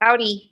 Howdy.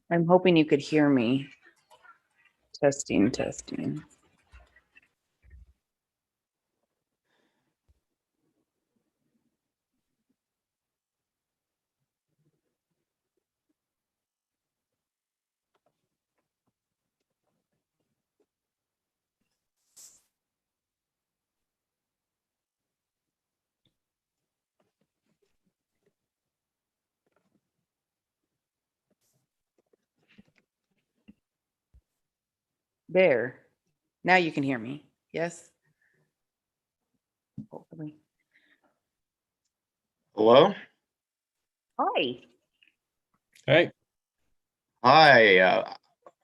I'm hoping you could hear me. Testing, testing. There. Now you can hear me. Yes? Hopefully. Hello? Hi. Hey. Hi.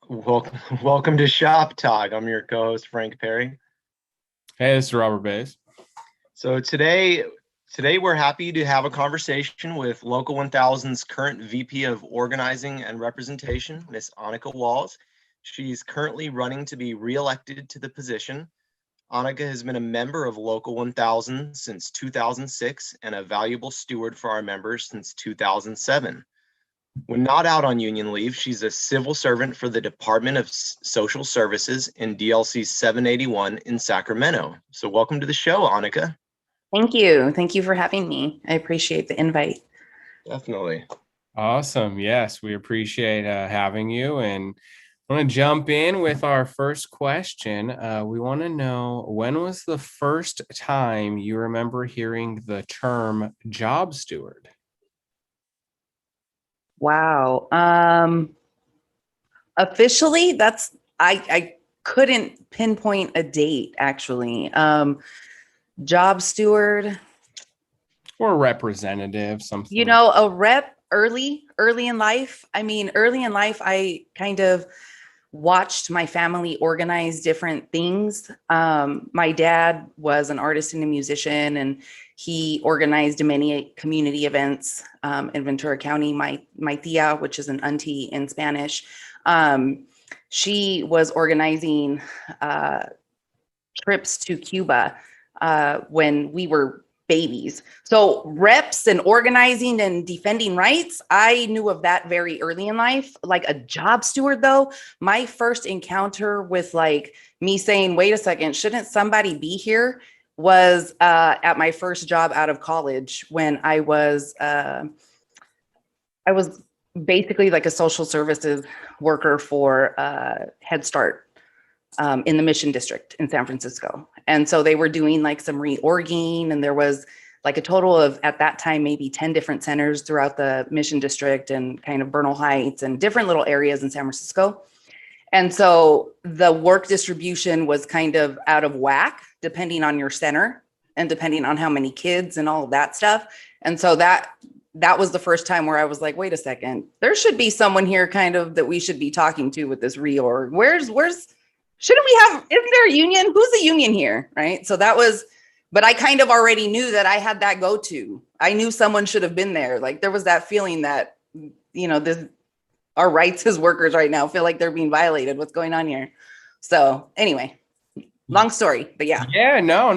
Welcome to ShopTalk. I'm your co-host, Frank Perry. Hey, this is Robert Bays. So today we're happy to have a conversation with Local 1000's current VP of Organizing and Representation, Miss Anica Walls. She's currently running to be re-elected to the position. Anica has been a member of Local 1000 since 2006 and a valuable steward for our members since 2007. When not out on union leave, she's a civil servant for the Department of Social Services in DLC 781 in Sacramento. So welcome to the show, Anica. Thank you. Thank you for having me. I appreciate the invite. Definitely. Awesome. Yes, we appreciate having you. And I want to jump in with our first question. We want to know, when was the first time you remember hearing the term job steward? Wow. Officially, I couldn't pinpoint a date actually. Job steward. Or representative, something. You know, a rep early in life. I mean, early in life, I kind of watched my family organize different things. My dad was an artist and a musician, and he organized many community events in Ventura County. My tia, which is an auntie in Spanish, she was organizing trips to Cuba when we were babies. So reps and organizing and defending rights, I knew of that very early in life. Like a job steward though, my first encounter with like me saying, wait a second, shouldn't somebody be here, was at my first job out of college when I was basically like a social services worker for Head Start in the Mission District in San Francisco. And so they were doing like some reorging, and there was like a total of, at that time, maybe 10 different centers throughout the Mission District and kind of Bernal Heights and different little areas in San Francisco. And so the work distribution was kind of out of whack, depending on your center and depending on how many kids and all of that stuff. And so that was the first time where I was like, wait a second, there should be someone here kind of that we should be talking to with this reorg. Shouldn't we have, isn't there a union? Who's the union here? Right. So that was, but I kind of already knew that I had that go-to. I knew someone should have been there. Like there was that feeling that, you know, our rights as workers right now feel like they're being violated. What's going on here? So anyway, long story, but yeah. Yeah, no.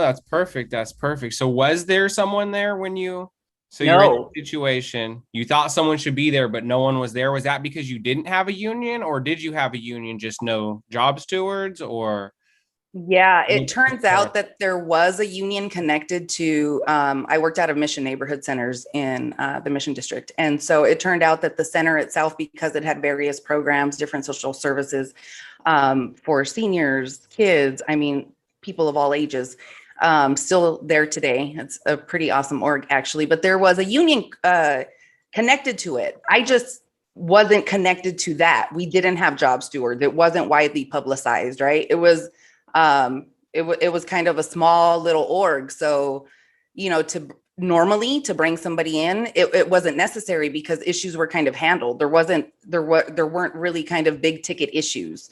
That's perfect. That's perfect. So was there someone there when you... So No. you're in a situation, you thought someone should be there, but no one was there. Was that because you didn't have a union, or did you have a union, just no job stewards? Or yeah, it turns out that there was a union connected to, I worked out of Mission Neighborhood Centers in the Mission District. And so it turned out that the center itself, because it had various programs, different social services for seniors, kids, I mean, people of all ages, Still there today. It's a pretty awesome org, actually. But there was a union connected to it. I just wasn't connected to that. We didn't have job stewards. It wasn't widely publicized, right? It was it was kind of a small little org. So, to bring somebody in, it wasn't necessary because issues were kind of handled. There weren't really kind of big ticket issues.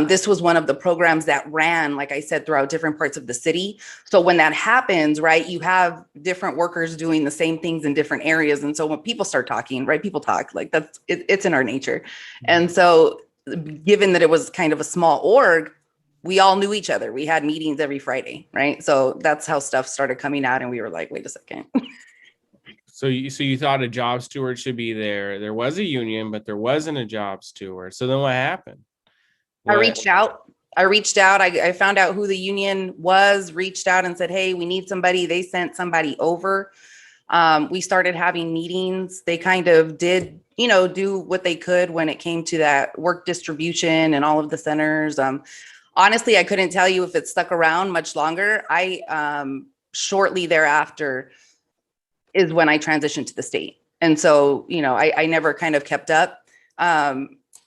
This was one of the programs that ran, like I said, throughout different parts of the city. So when that happens, right, you have different workers doing the same things in different areas. And so when people start talking, right, people talk, like it's in our nature. And so given that it was kind of a small org, we all knew each other. We had meetings every Friday, right? So that's how stuff started coming out. And we were like, wait a second. So you thought a job steward should be there. There was a union, but there wasn't a job steward. So then what happened? I reached out. I found out who the union was, reached out and said, hey, we need somebody. They sent somebody over. We started having meetings. They kind of did, do what they could when it came to that work distribution and all of the centers. Honestly, I couldn't tell you if it stuck around much longer. Shortly thereafter is when I transitioned to the state. And so, I never kind of kept up.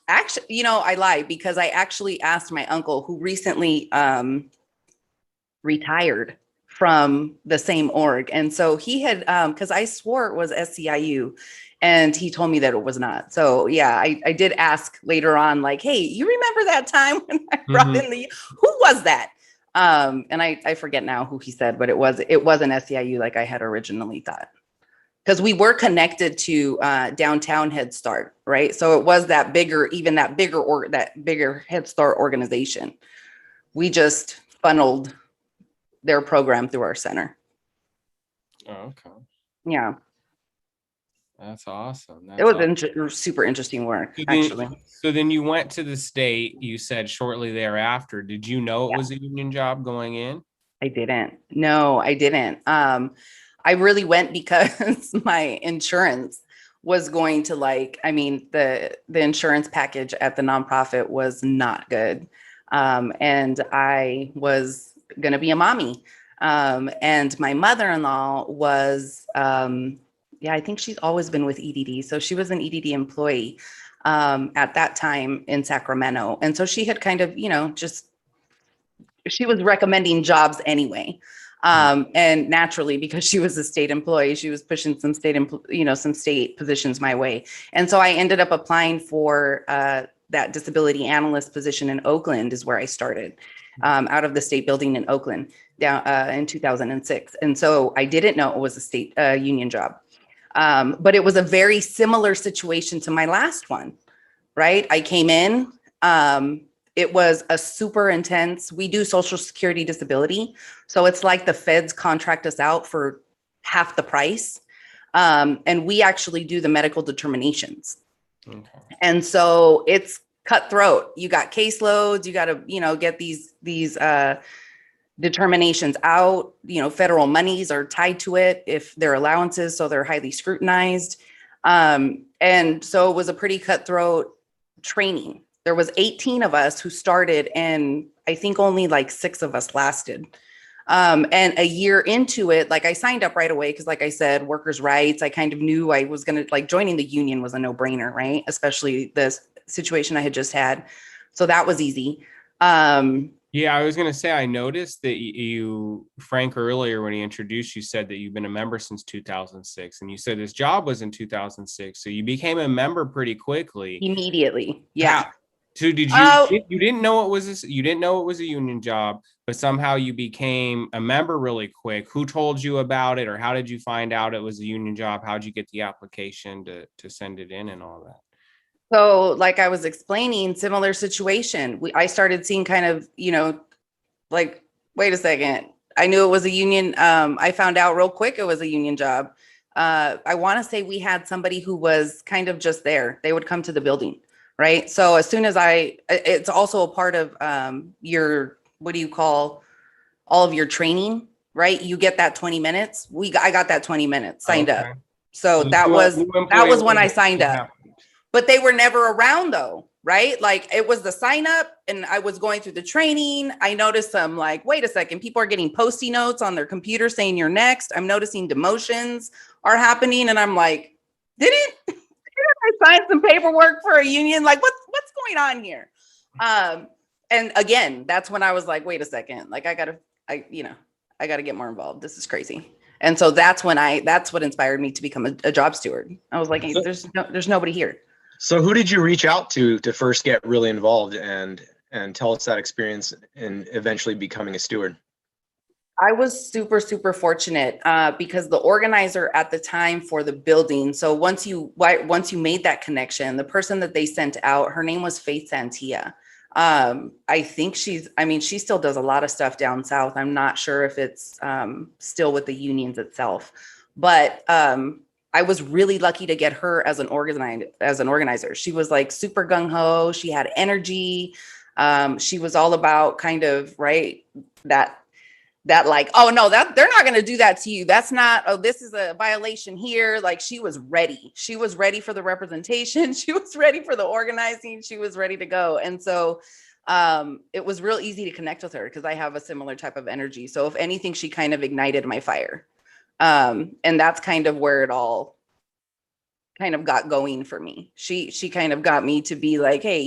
Actually, I lied because I actually asked my uncle, who recently retired from the same org. And so he had, because I swore it was SEIU, and he told me that it was not. So yeah, I did ask later on, like, hey, you remember that time when I brought in who was that? And I forget now who he said, but it was an SEIU like I had originally thought. Because we were connected to downtown Head Start, right? So it was that bigger Head Start organization. We just funneled their program through our center. Oh, okay. Yeah. That's awesome. It was super interesting work, actually. So then you went to the state, you said shortly thereafter. Did you know it was a union job going in? I didn't. No, I didn't. I really went because my insurance was going to the insurance package at the nonprofit was not good. And I was going to be a mommy. And my mother-in-law was, I think she's always been with EDD. So she was an EDD employee at that time in Sacramento. And so she had kind of, she was recommending jobs anyway. And naturally, because she was a state employee, she was pushing some state positions my way. And so I ended up applying for that disability analyst position in Oakland is where I started, out of the state building in Oakland down in 2006. And so I didn't know it was a state union job. But it was a very similar situation to my last one, right? I came in, it was a super intense, we do Social Security disability. So it's like the feds contract us out for half the price. And we actually do the medical determinations. Okay. And so it's cutthroat. You got caseloads, you got to, get these determinations out, federal monies are tied to it if they're allowances, so they're highly scrutinized. And so it was a pretty cutthroat training. There was 18 of us who started, and I think only like 6 of us lasted. And a year into it, I signed up right away because, like I said, workers' rights, I kind of knew I was going to, joining the union was a no-brainer, right? Especially the situation I had just had. So that was easy. Yeah, I was going to say, I noticed that Frank, earlier when he introduced you, said that you've been a member since 2006. And you said this job was in 2006. So you became a member pretty quickly. Immediately. Yeah. So you didn't know it was a union job, but somehow you became a member really quick. Who told you about it, or how did you find out it was a union job? How did you get the application to send it in and all that? So like I was explaining, similar situation. I started seeing kind of, wait a second. I knew it was a union. I found out real quick it was a union job. I want to say we had somebody who was kind of just there. They would come to the building, right? So as soon as it's also a part of your, what do you call, all of your training, right? You get that 20 minutes. I got that 20 minutes signed up. So that was when I signed up. But they were never around though. right? Like it was the sign up and I was going through the training. I noticed some like, wait a second, people are getting Post-it notes on their computer saying you're next. I'm noticing demotions are happening. And I'm like, didn't I sign some paperwork for a union? Like what's going on here? And again, that's when I was like, wait a second, like I gotta get more involved. This is crazy. And so that's what inspired me to become a job steward. I was like, hey, there's nobody here. So who did you reach out to first get really involved and tell us that experience and eventually becoming a steward? I was super, super fortunate because the organizer at the time for the building. So once you made that connection, the person that they sent out, her name was Faith Santia. I think she still does a lot of stuff down south. I'm not sure if it's still with the unions itself, but I was really lucky to get her as an organizer. She was like super gung ho. She had energy. She was all about kind of right that like, oh no, that they're not going to do that to you. That's not, oh, this is a violation here. Like she was ready for the representation. She was ready for the organizing. She was ready to go. And so it was real easy to connect with her because I have a similar type of energy. So if anything, she kind of ignited my fire. And that's kind of where it all kind of got going for me. She kind of got me to be like, hey,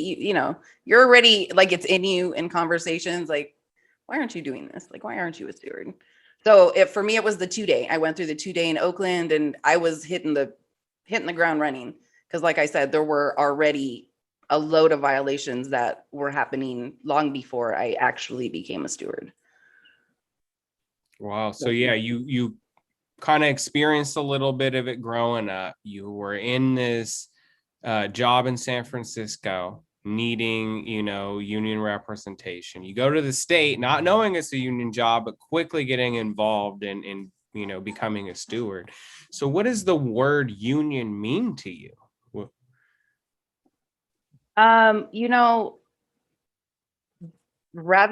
you're already like, it's in you in conversations, like, why aren't you doing this? Like, why aren't you a steward? So for me, it was the 2-day. I went through the 2-day in Oakland and I was hitting the ground running. Cause like I said, there were already a load of violations that were happening long before I actually became a steward. Wow. So yeah, you kind of experienced a little bit of it growing up. You were in this job in San Francisco, needing, union representation. You go to the state, not knowing it's a union job, but quickly getting involved in becoming a steward. So what does the word union mean to you? Rather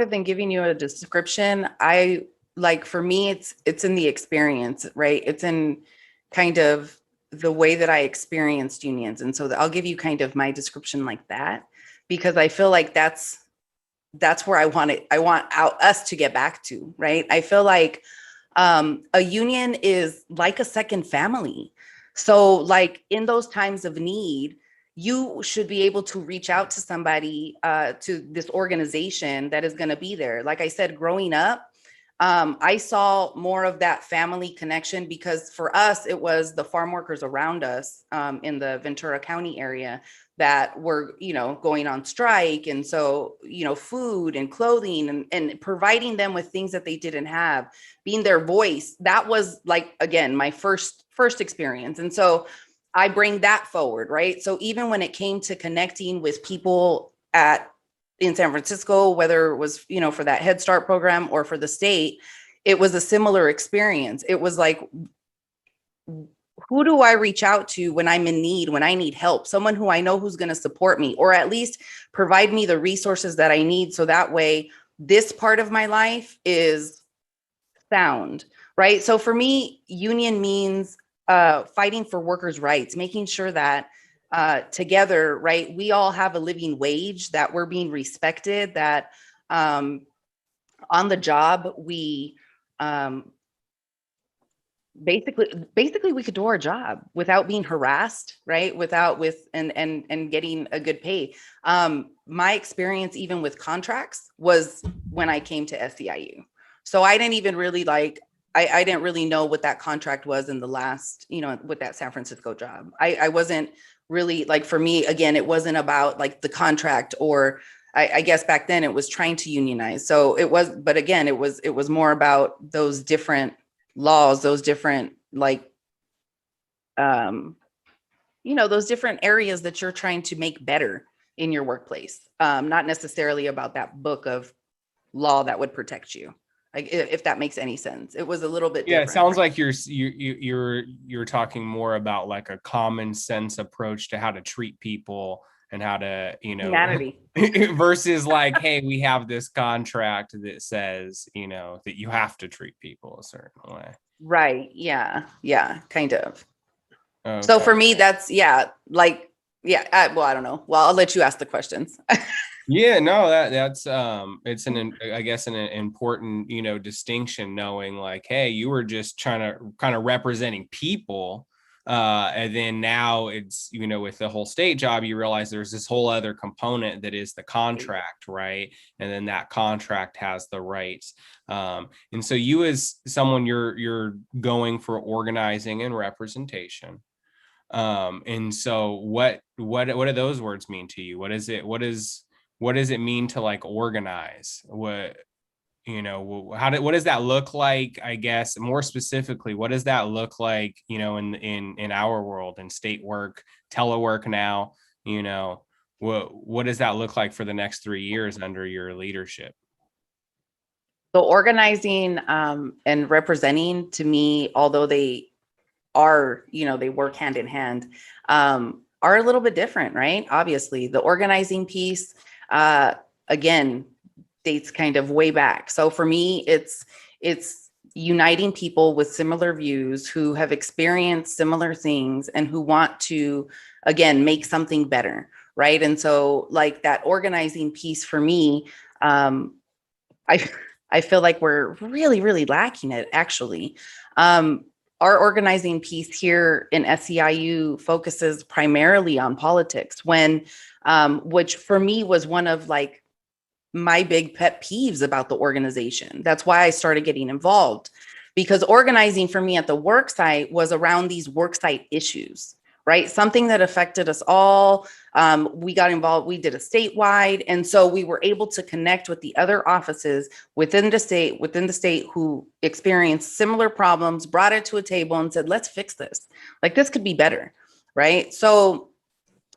than giving you a description, for me, it's in the experience, right? It's in kind of the way that I experienced unions. And so I'll give you kind of my description like that, because I feel like that's where I want us to get back to, right? I feel like a union is like a second family. So like in those times of need, you should be able to reach out to somebody, to this organization that is going to be there. Like I said, growing up, I saw more of that family connection because for us, it was the farm workers around us in the Ventura County area that were, going on strike. And so, food and clothing and providing them with things that they didn't have, being their voice. That was like, again, my first experience. And so I bring that forward, right? So even when it came to connecting with people in San Francisco, whether it was, for that Head Start program or for the state, it was a similar experience. It was like, who do I reach out to when I'm in need, when I need help? Someone who I know who's going to support me, or at least provide me the resources that I need. So that way, this part of my life is sound, right? So for me, union means fighting for workers' rights, making sure that together, right, we all have a living wage, that we're being respected, that on the job, we basically we could do our job without being harassed, right? And getting a good pay. My experience, even with contracts, was when I came to SEIU. So I didn't even really I didn't really know what that contract was in the last, with that San Francisco job. I wasn't really for me, again, it wasn't about like the contract, or I guess back then it was trying to unionize. So it was, but again, it was more about those different laws, those different those different areas that you're trying to make better in your workplace. Not necessarily about that book of law that would protect you. Like, if that makes any sense. It was a little bit different. It sounds like you're talking more about like a common sense approach to how to treat people and how to, humanity versus like, hey, we have this contract that says, that you have to treat people a certain way. Right. Yeah. Yeah. Kind of. Okay. So for me, that's, Yeah. Well, I don't know. Well, I'll let you ask the questions. Yeah, no, that's it's I guess an important, distinction, knowing like, hey, you were just trying to kind of representing people. And then now it's, with the whole state job, you realize there's this whole other component that is the contract, right? And then that contract has the rights. And so you, as someone, you're going for organizing and representation. And so what do those words mean to you? What does it mean to like organize? What does that look like? I guess more specifically, what does that look like, in our world, in state work, telework now, what does that look like for the next 3 years under your leadership? So organizing and representing, to me, although they are, they work hand in hand, are a little bit different, right? Obviously, the organizing piece, again, dates kind of way back. So for me, it's uniting people with similar views who have experienced similar things and who want to, again, make something better, right? And so like that organizing piece for me, I I feel like we're really, really lacking it, actually. Our organizing piece here in SEIU focuses primarily on politics, which for me was one of like my big pet peeves about the organization. That's why I started getting involved, because organizing for me at the work site was around these work site issues, right? Something that affected us all. We got involved, we did a statewide. And so we were able to connect with the other offices within the state who experienced similar problems, brought it to a table and said, let's fix this. Like this could be better, right? So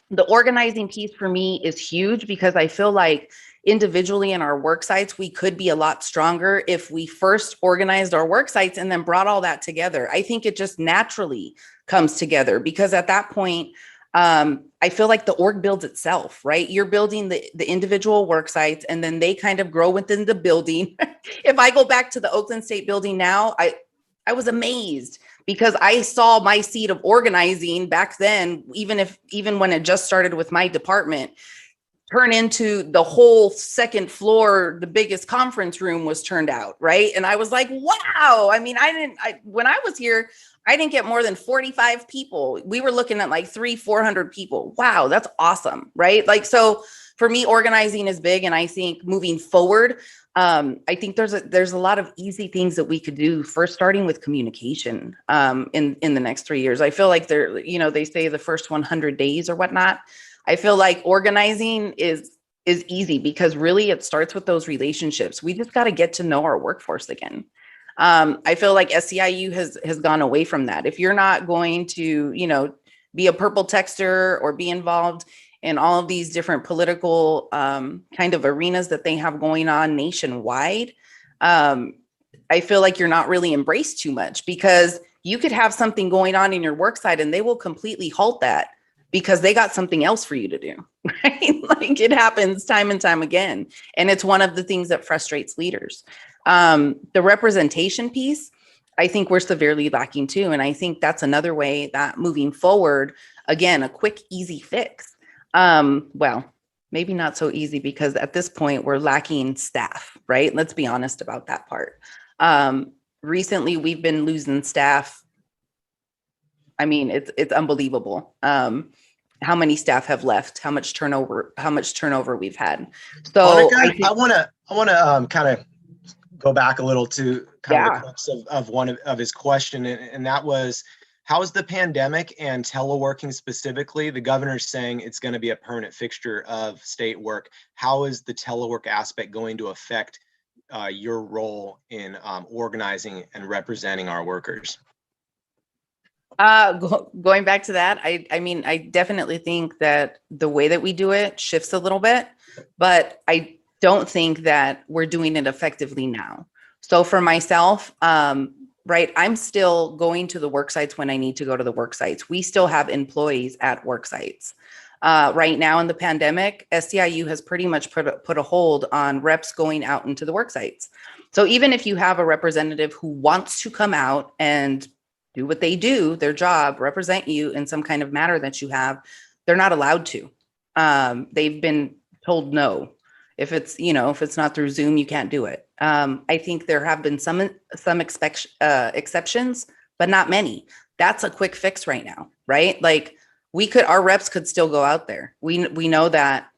the organizing piece for me is huge, because I feel like individually in our work sites, we could be a lot stronger if we first organized our work sites and then brought all that together. I think it just naturally comes together, because at that point, I feel like the org builds itself, right? You're building the individual work sites and then they kind of grow within the building. If I go back to the Oakland State building now, I was amazed, because I saw my seat of organizing back then, even when it just started with my department, turn into the whole second floor. The biggest conference room was turned out, right? And I was like, wow. I mean, when I was here, I didn't get more than 45 people. We were looking at like 400 people. Wow, that's awesome, right? Like, so for me, organizing is big. And I think moving forward, I think there's a lot of easy things that we could do, first starting with communication in the next 3 years. I feel like they say the first 100 days or whatnot. I feel like organizing is easy, because really it starts with those relationships. We just got to get to know our workforce again. I feel like SEIU has gone away from that. If you're not going to, be a purple texter or be involved in all of these different political kind of arenas that they have going on nationwide, I feel like you're not really embraced too much, because you could have something going on in your work site and they will completely halt that because they got something else for you to do, right? Like it happens time and time again. And it's one of the things that frustrates leaders. The representation piece, I think we're severely lacking too. And I think that's another way that moving forward, again, a quick, easy fix. Well, maybe not so easy, because at this point we're lacking staff, right? Let's be honest about that part. Recently we've been losing staff. I mean, it's unbelievable. How many staff have left, how much turnover we've had. So Anica, I want to kind of go back a little to kind of the crux of one of his question. And that was, how is the pandemic and teleworking specifically, the governor's saying it's going to be a permanent fixture of state work. How is the telework aspect going to affect your role in organizing and representing our workers? Going back to that, I mean, I definitely think that the way that we do it shifts a little bit, but I don't think that we're doing it effectively now. So for myself, right, I'm still going to the work sites when I need to go to the work sites. We still have employees at work sites. Right now in the pandemic, SEIU has pretty much put a hold on reps going out into the work sites. So even if you have a representative who wants to come out and do what they do, their job, represent you in some kind of matter that you have, They're not allowed to. They've been told no. If it's, if it's not through Zoom, you can't do it. I think there have been some exceptions, but not many. That's a quick fix right now, right? Like our reps could still go out there. We know that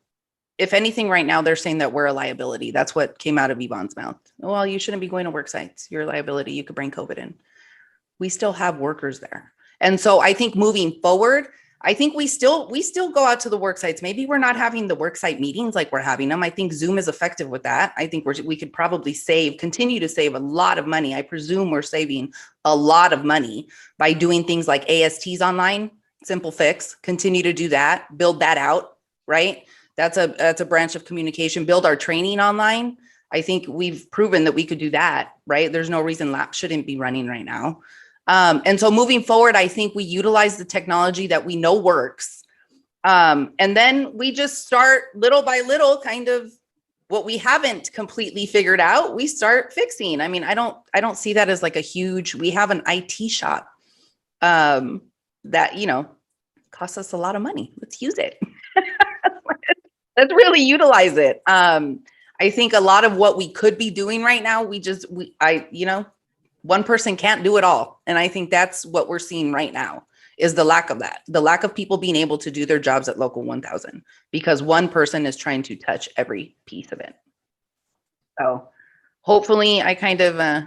if anything right now, they're saying that we're a liability. That's what came out of Yvonne's mouth. Well, you shouldn't be going to work sites. You're a liability. You could bring COVID in. We still have workers there. And so I think moving forward, I think we still go out to the work sites. Maybe we're not having the work site meetings like we're having them. I think Zoom is effective with that. I think we could probably continue to save a lot of money. I presume we're saving a lot of money by doing things like ASTs online, simple fix, continue to do that, build that out, right? That's a branch of communication, build our training online. I think we've proven that we could do that, right? There's no reason lab shouldn't be running right now. And so moving forward, I think we utilize the technology that we know works. And then we just start little by little, kind of what we haven't completely figured out, we start fixing. I mean, I don't see that as like a huge, we have an IT shop that, costs us a lot of money. Let's use it. Let's really utilize it. I think a lot of what we could be doing right now, one person can't do it all. And I think that's what we're seeing right now is the lack of that, the lack of people being able to do their jobs at Local 1000 because one person is trying to touch every piece of it. So hopefully I kind of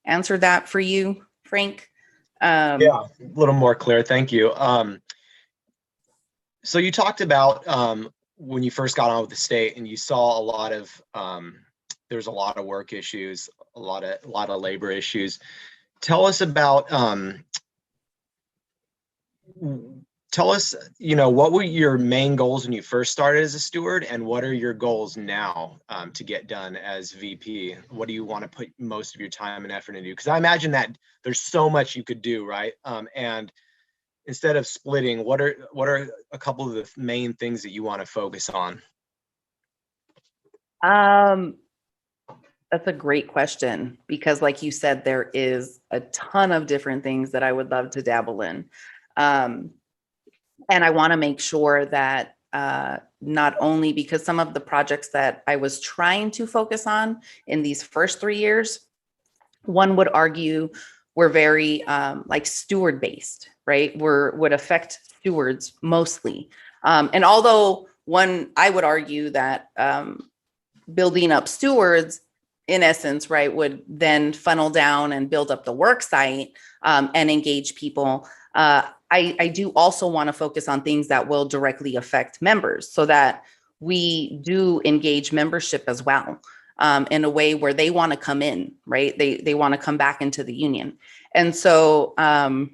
answered that for you, Frank. Yeah, a little more clear. Thank you. So you talked about when you first got on with the state and you saw a lot of there's a lot of work issues, a lot of labor issues. Tell us about what were your main goals when you first started as a steward, and what are your goals now to get done as VP? What do you want to put most of your time and effort into? Because I imagine that there's so much you could do, right? And instead of splitting, what are a couple of the main things that you want to focus on? That's a great question because like you said, there is a ton of different things that I would love to dabble in. And I want to make sure that not only because some of the projects that I was trying to focus on in these first 3 years, one would argue were very like steward based, right? Would affect stewards mostly. And although I would argue that building up stewards in essence, right, would then funnel down and build up the work site and engage people. I do also want to focus on things that will directly affect members so that we do engage membership as well in a way where they want to come in, right? They want to come back into the union. And so, kind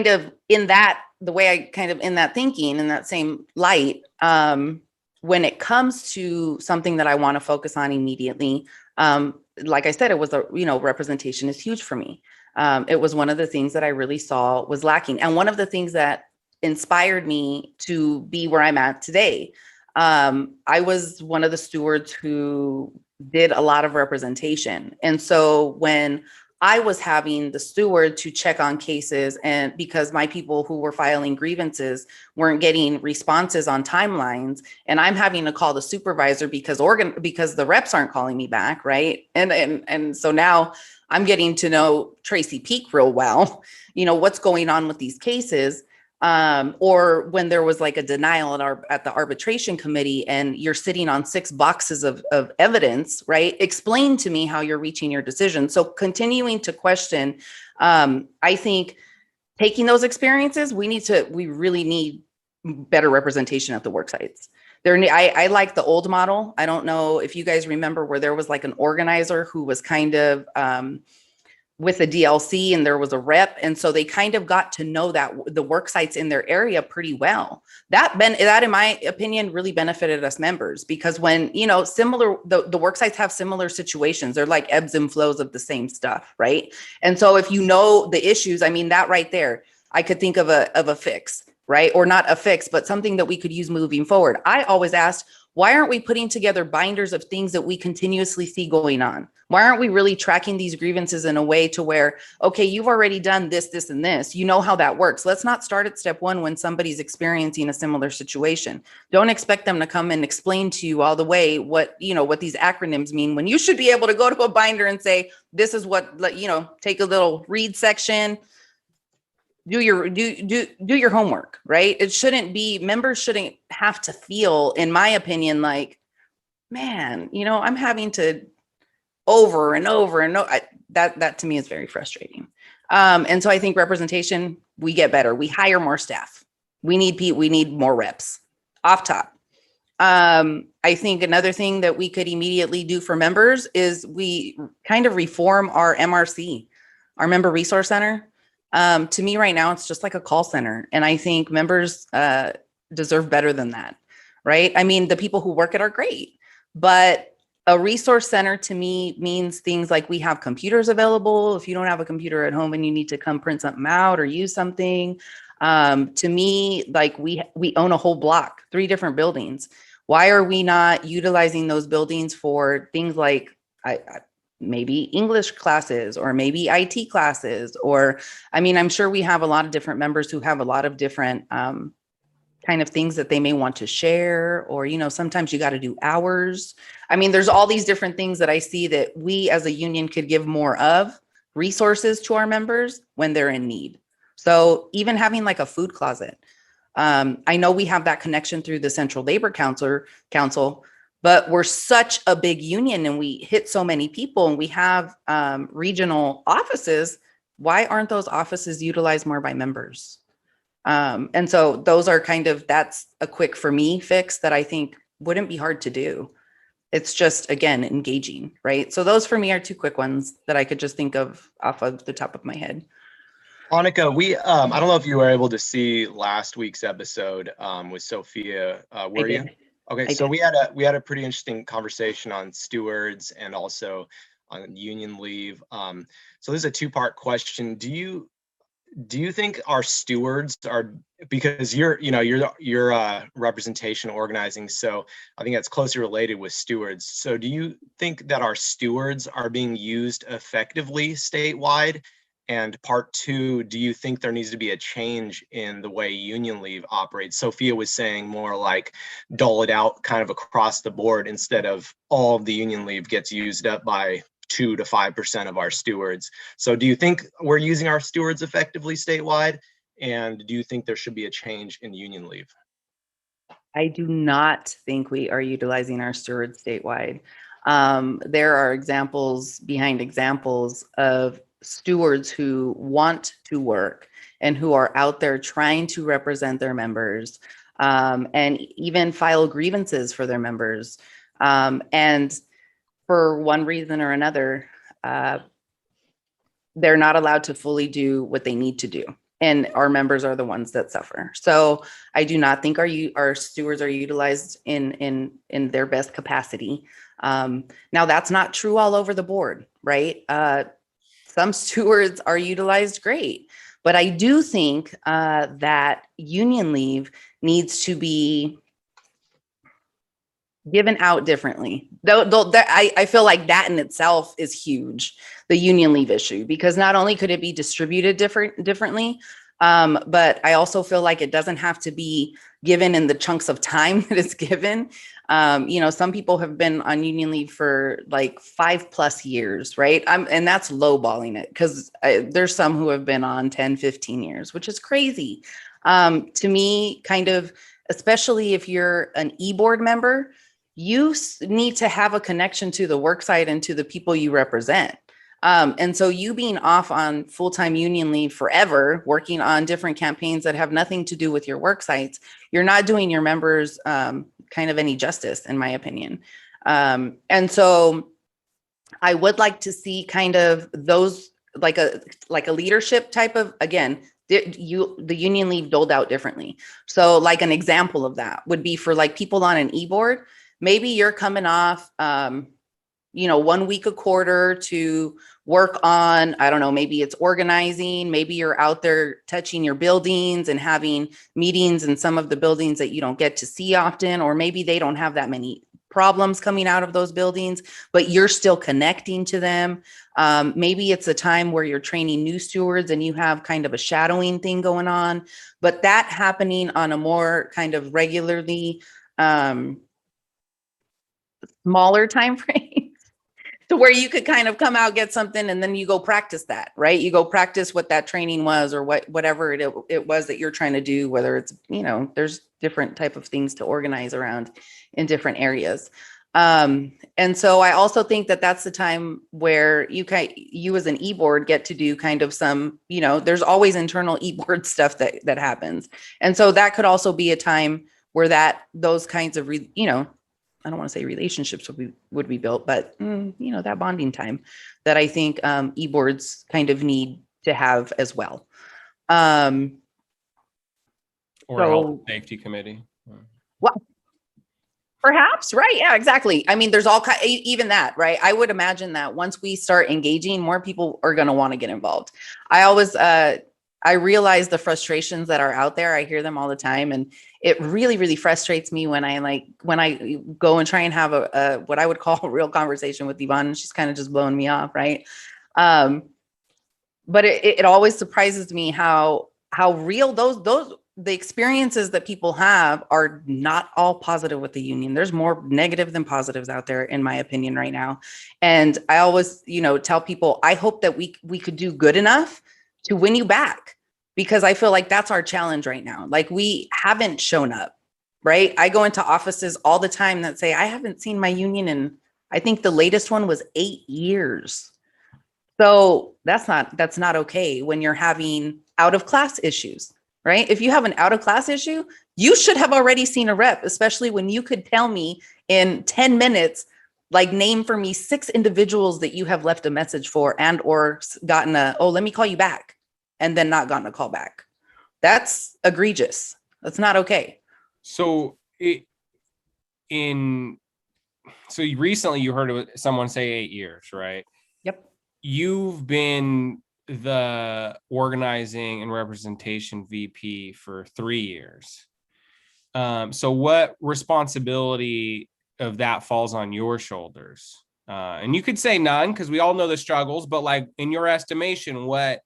of in that, the way I kind of in that thinking, in that same light, when it comes to something that I want to focus on immediately, like I said, it was representation is huge for me. It was one of the things that I really saw was lacking. And one of the things that inspired me to be where I'm at today. I was one of the stewards who did a lot of representation. And so when I was having the steward to check on cases and because my people who were filing grievances weren't getting responses on timelines and I'm having to call the supervisor because the reps aren't calling me back, right? And so now I'm getting to know Tracy Peak real well, what's going on with these cases. Or when there was like a denial at the arbitration committee and you're sitting on 6 boxes of evidence, right? Explain to me how you're reaching your decision. So continuing to question, I think taking those experiences, we really need better representation at the work sites. I like the old model. I don't know if you guys remember where there was like an organizer who was kind of, with the DLC and there was a rep. And so they kind of got to know that the work sites in their area pretty well. That in my opinion, really benefited us members because when, the work sites have similar situations, they're like ebbs and flows of the same stuff. Right. And so if you know the issues, I mean, that right there, I could think of a fix, right? Or not a fix, but something that we could use moving forward. I always asked, why aren't we putting together binders of things that we continuously see going on? Why aren't we really tracking these grievances in a way to where, okay, you've already done this, this, and this. You know how that works. Let's not start at step one when somebody's experiencing a similar situation. Don't expect them to come and explain to you all the way what these acronyms mean, when you should be able to go to a binder and say, this is what, take a little read section, do your homework, right? It shouldn't be, members shouldn't have to feel, in my opinion, like, man, I'm having to over and over and over. That to me is very frustrating. And so I think representation, we get better. We hire more staff. We need more reps off top. I think another thing that we could immediately do for members is we kind of reform our MRC, our member resource center. To me right now, it's just like a call center. And I think members deserve better than that, right? I mean, the people who work it are great, but a resource center to me means things like we have computers available. If you don't have a computer at home and you need to come print something out or use something, to me, like we own a whole block, 3 different buildings. Why are we not utilizing those buildings for things like maybe English classes or maybe IT classes? Or, I mean, I'm sure we have a lot of different members who have a lot of different kind of things that they may want to share, or, sometimes you got to do hours. I mean, there's all these different things that I see that we as a union could give more of resources to our members when they're in need. So even having like a food closet. I know we have that connection through the Central Labor Council, but we're such a big union and we hit so many people and we have regional offices. Why aren't those offices utilized more by members? And so those are that's a quick for me fix that I think wouldn't be hard to do. It's just, again, engaging, right? So those for me are 2 quick ones that I could just think of off of the top of my head. Anica, I don't know if you were able to see last week's episode with Sophia. Were you? Okay, so we had a pretty interesting conversation on stewards and also on union leave. So this is a 2-part question. Do you think our stewards are, because you're representation organizing, so I think that's closely related with stewards. So do you think that our stewards are being used effectively statewide? And part 2, do you think there needs to be a change in the way union leave operates? Sophia was saying more like dole it out kind of across the board instead of all of the union leave gets used up by 2 to 5% of our stewards. So do you think we're using our stewards effectively statewide? And do you think there should be a change in union leave? I do not think we are utilizing our stewards statewide. There are examples behind examples of stewards who want to work and who are out there trying to represent their members and even file grievances for their members. And for one reason or another, they're not allowed to fully do what they need to do. And our members are the ones that suffer. So I do not think our stewards are utilized in their best capacity. Now that's not true all over the board, right? Some stewards are utilized great, but I do think that union leave needs to be given out differently. I feel like that in itself is huge, the union leave issue, because not only could it be distributed differently, but I also feel like it doesn't have to be given in the chunks of time that it's given. Some people have been on union leave for like 5+ years, right? And that's lowballing it, because there's some who have been on 10, 15 years, which is crazy. To me, kind of, especially if you're an e-board member, you need to have a connection to the work site and to the people you represent. And so you being off on full-time union leave forever, working on different campaigns that have nothing to do with your work sites, you're not doing your members kind of any justice, in my opinion. And so I would like to see kind of those, like a leadership type of, again, the union leave doled out differently. So like an example of that would be for like people on an e-board. Maybe you're coming off 1 week a quarter to work on, I don't know, maybe it's organizing, maybe you're out there touching your buildings and having meetings in some of the buildings that you don't get to see often, or maybe they don't have that many problems coming out of those buildings, but you're still connecting to them. Maybe it's a time where you're training new stewards and you have kind of a shadowing thing going on, but that happening on a more kind of regularly smaller time frame to where you could kind of come out, get something, and then you go practice that, right? You go practice what that training was, or whatever it was that you're trying to do, whether it's, there's different type of things to organize around in different areas. And so I also think that that's the time where you as an e-board get to do kind of some, there's always internal e-board stuff that happens. And so that could also be a time where those kinds of, I don't want to say relationships would be built, but that bonding time that I think e-boards kind of need to have as well. Or a health safety committee. Well, perhaps, right? Yeah, exactly. I mean, there's even that, right? I would imagine that once we start engaging, more people are going to want to get involved. I realize the frustrations that are out there. I hear them all the time, and it really, really frustrates me when I go and try and have a what I would call a real conversation with Yvonne, and she's kind of just blowing me off, right? But it always surprises me how real the experiences that people have are not all positive with the union. There's more negative than positives out there, in my opinion, right now. And I always, tell people, I hope that we could do good enough to win you back, because I feel like that's our challenge right now. Like, we haven't shown up, right? I go into offices all the time that say, I haven't seen my union in, I think the latest one was 8 years. So that's not okay when you're having out of class issues, right? If you have an out of class issue, you should have already seen a rep, especially when you could tell me in 10 minutes, like, name for me 6 individuals that you have left a message for and or gotten let me call you back, and then not gotten a call back. That's egregious. That's not okay. So recently you heard someone say 8 years, right? Yep. You've been the organizing and representation VP for 3 years. So what responsibility of that falls on your shoulders? And you could say none, because we all know the struggles, but like, in your estimation, what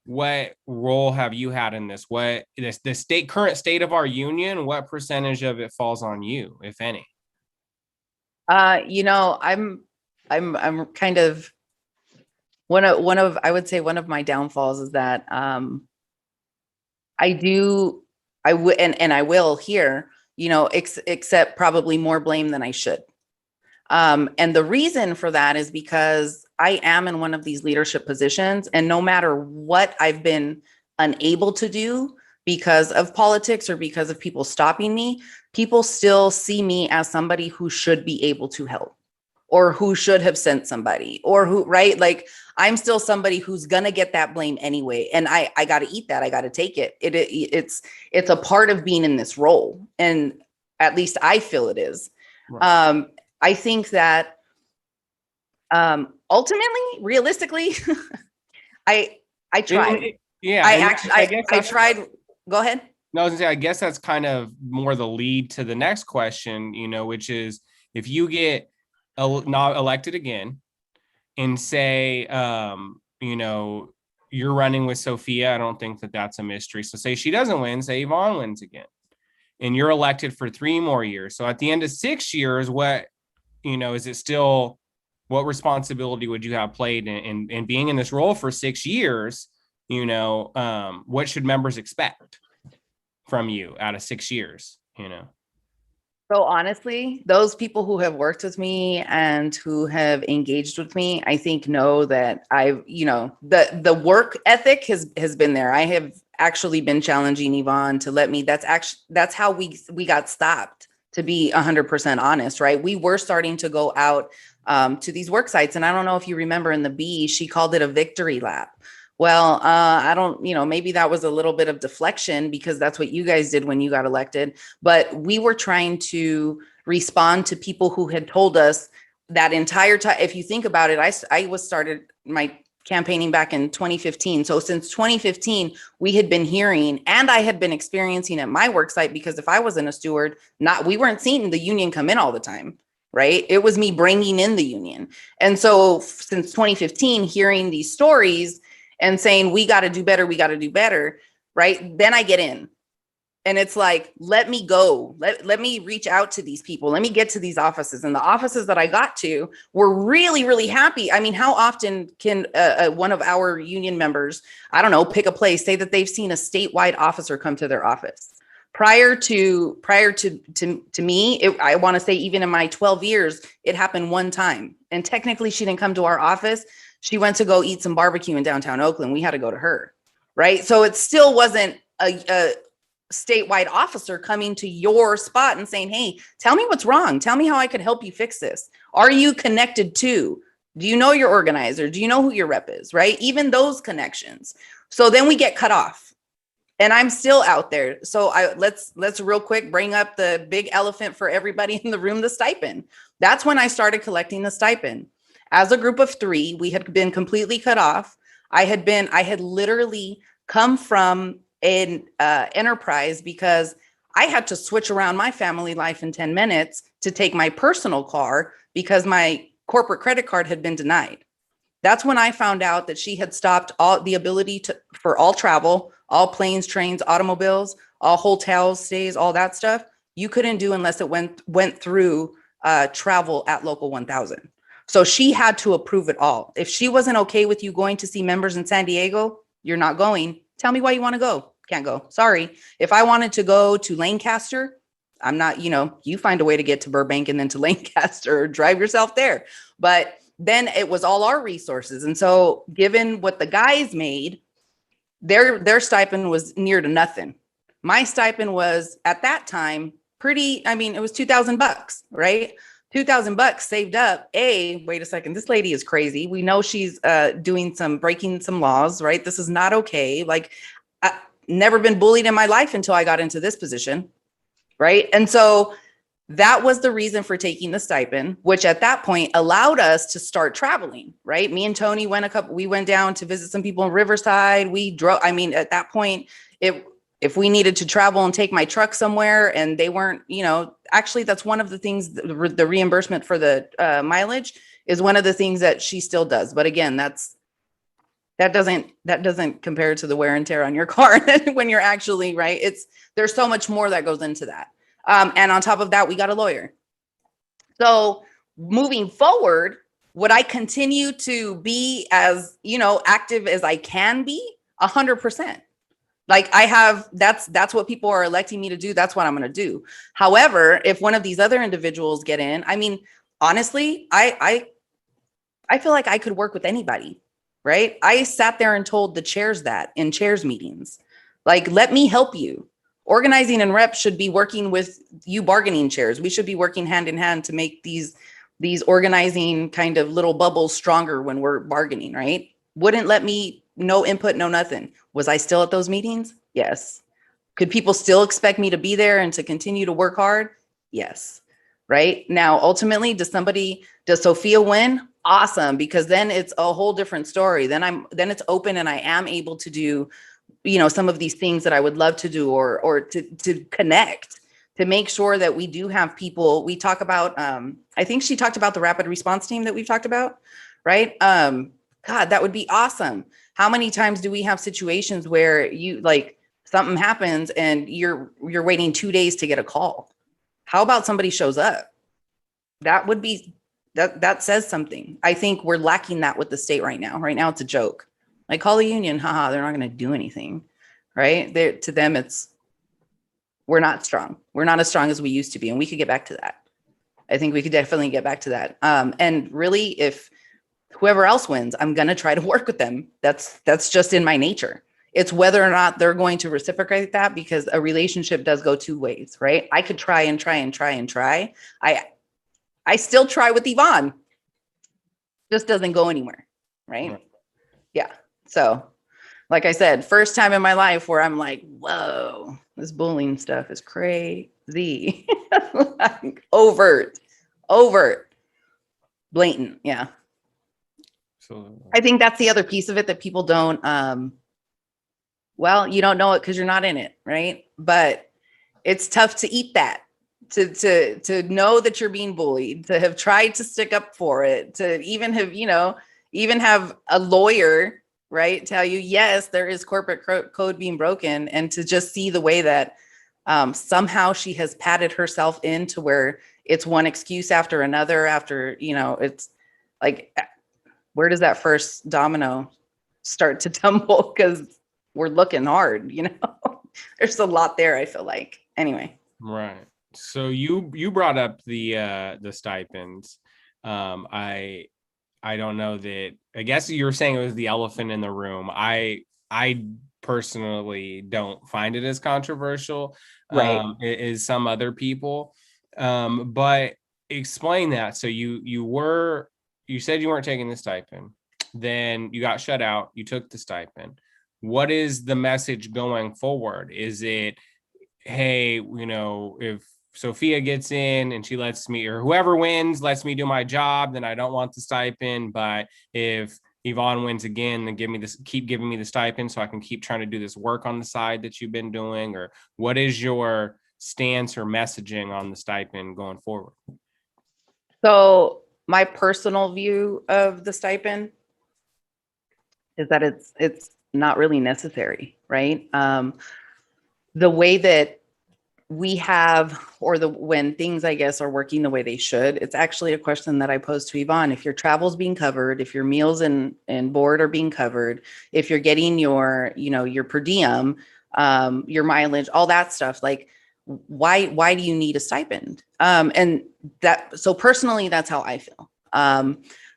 role have you had in this? What the current state of our union, what percentage of it falls on you, if any? I'm kind of one of I would say one of my downfalls is that I will here, accept probably more blame than I should. And the reason for that is because I am in one of these leadership positions, and no matter what I've been unable to do because of politics or because of people stopping me, people still see me as somebody who should be able to help, or who should have sent somebody, or who, right? Like, I'm still somebody who's going to get that blame anyway. And I got to eat that. I got to take it. It's a part of being in this role. And at least I feel it is. Right. I think that ultimately, realistically, I tried. I tried. Go ahead. No, I was gonna say, I guess that's kind of more the lead to the next question, which is, if you get not elected again, and say, you're running with Sophia, I don't think that that's a mystery. So say she doesn't win, say Yvonne wins again, and you're elected for 3 more years. So at the end of 6 years, is it still, what responsibility would you have played in being in this role for 6 years? What should members expect from you out of 6 years? So honestly, those people who have worked with me and who have engaged with me, I think know that the work ethic has been there. I have actually been challenging Yvonne to let me, that's how we got stopped, to be 100% honest, right? We were starting to go out to these work sites. And I don't know if you remember, in the B, she called it a victory lap. Well, I don't, maybe that was a little bit of deflection, because that's what you guys did when you got elected. But we were trying to respond to people who had told us, that entire time, if you think about it, I was started my campaigning back in 2015. So since 2015, we had been hearing, and I had been experiencing at my work site, because if I wasn't a steward, we weren't seeing the union come in all the time, right? It was me bringing in the union. And so since 2015, hearing these stories and saying, we got to do better, right? Then I get in. And it's like, let me go. Let me reach out to these people. Let me get to these offices. And the offices that I got to were really, really happy. I mean, how often can one of our union members, I don't know, pick a place, say that they've seen a statewide officer come to their office? Prior to me, I want to say even in my 12 years, it happened one time. And technically she didn't come to our office. She went to go eat some barbecue in downtown Oakland. We had to go to her, right? So it still wasn't a statewide officer coming to your spot and saying, hey, tell me what's wrong. Tell me how I could help you fix this. Are you connected to? Do you know your organizer? Do you know who your rep is, right? Even those connections. So then we get cut off. And I'm still out there. So let's real quick bring up the big elephant for everybody in the room, the stipend. That's when I started collecting the stipend. As a group of 3, we had been completely cut off. I had literally come from an enterprise because I had to switch around my family life in 10 minutes to take my personal car because my corporate credit card had been denied. That's when I found out that she had stopped all the ability for all travel, all planes, trains, automobiles, all hotels, stays, all that stuff. You couldn't do unless it went through travel at Local 1000. So she had to approve it all. If she wasn't okay with you going to see members in San Diego, you're not going. Tell me why you want to go. Can't go. Sorry. If I wanted to go to Lancaster, I'm not, you find a way to get to Burbank and then to Lancaster, or drive yourself there. But then it was all our resources. And so given what the guys made, their stipend was near to nothing. My stipend was at that time it was $2,000, right? $2,000 saved up. Wait a second. This lady is crazy. We know she's breaking some laws, right? This is not okay. Like, I never been bullied in my life until I got into this position, right? And so that was the reason for taking the stipend, which at that point allowed us to start traveling, right? Me and Tony we went down to visit some people in Riverside. We drove, at that point, if we needed to travel and take my truck somewhere and they weren't, actually that's one of the things, the reimbursement for the mileage is one of the things that she still does. But again, that doesn't compare to the wear and tear on your car when you're actually, right? There's so much more that goes into that. And on top of that, we got a lawyer. So moving forward, would I continue to be as, active as I can be? 100%. Like that's what people are electing me to do. That's what I'm going to do. However, if one of these other individuals get in, honestly, I feel like I could work with anybody, right? I sat there and told the chairs that in chairs meetings, like, let me help you. Organizing and rep should be working with you bargaining chairs. We should be working hand in hand to make these organizing kind of little bubbles stronger when we're bargaining, right? Wouldn't let me, no input, no nothing. Was I still at those meetings? Yes. Could people still expect me to be there and to continue to work hard? Yes. Right? Now, ultimately, does Sophia win? Awesome, because then it's a whole different story. Then it's open and I am able to do, some of these things that I would love to do or to connect, to make sure that we do have people. We talk about, I think she talked about the rapid response team that we've talked about, right? God, that would be awesome. How many times do we have situations where something happens and you're waiting 2 days to get a call? How about somebody shows up? That would be, that says something. I think we're lacking that with the state right now. Right now, it's a joke. Like, call the union, haha, they're not going to do anything, right? To them, we're not strong. We're not as strong as we used to be, and we could get back to that. I think we could definitely get back to that. And really, if whoever else wins, I'm going to try to work with them. That's just in my nature. It's whether or not they're going to reciprocate that, because a relationship does go 2 ways, right? I could try and try and try and try. I still try with Yvonne. Just doesn't go anywhere, right? Yeah. So, like I said, first time in my life where I'm like, whoa, this bullying stuff is crazy. Like, overt. blatant. Yeah. So I think that's the other piece of it that people don't, well, you don't know it because you're not in it, right? But it's tough to eat that, to know that you're being bullied, to have tried to stick up for it, to even have, even have a lawyer, right, tell you, yes, there is corporate code being broken, and to just see the way that somehow she has padded herself into where it's one excuse after another, after, it's like, where does that first domino start to tumble? Because we're looking hard, there's a lot there, I feel like. Anyway. right. So you brought up the stipends. I don't know that, I guess you were saying it was the elephant in the room. I personally don't find it as controversial Right. as some other people. But explain that. So you said you weren't taking the stipend, then you got shut out, you took the stipend. What is the message going forward? Is it, hey, if Sophia gets in and she lets me, or whoever wins lets me do my job, then I don't want the stipend. But if Yvonne wins again, then keep giving me the stipend so I can keep trying to do this work on the side that you've been doing? Or what is your stance or messaging on the stipend going forward? So my personal view of the stipend is that it's not really necessary, right? The way that we have, or when things, I guess, are working the way they should, it's actually a question that I posed to Yvonne. If your travel's being covered, if your meals and board are being covered, if you're getting your per diem, your mileage, all that stuff, like, why do you need a stipend? So personally, that's how I feel.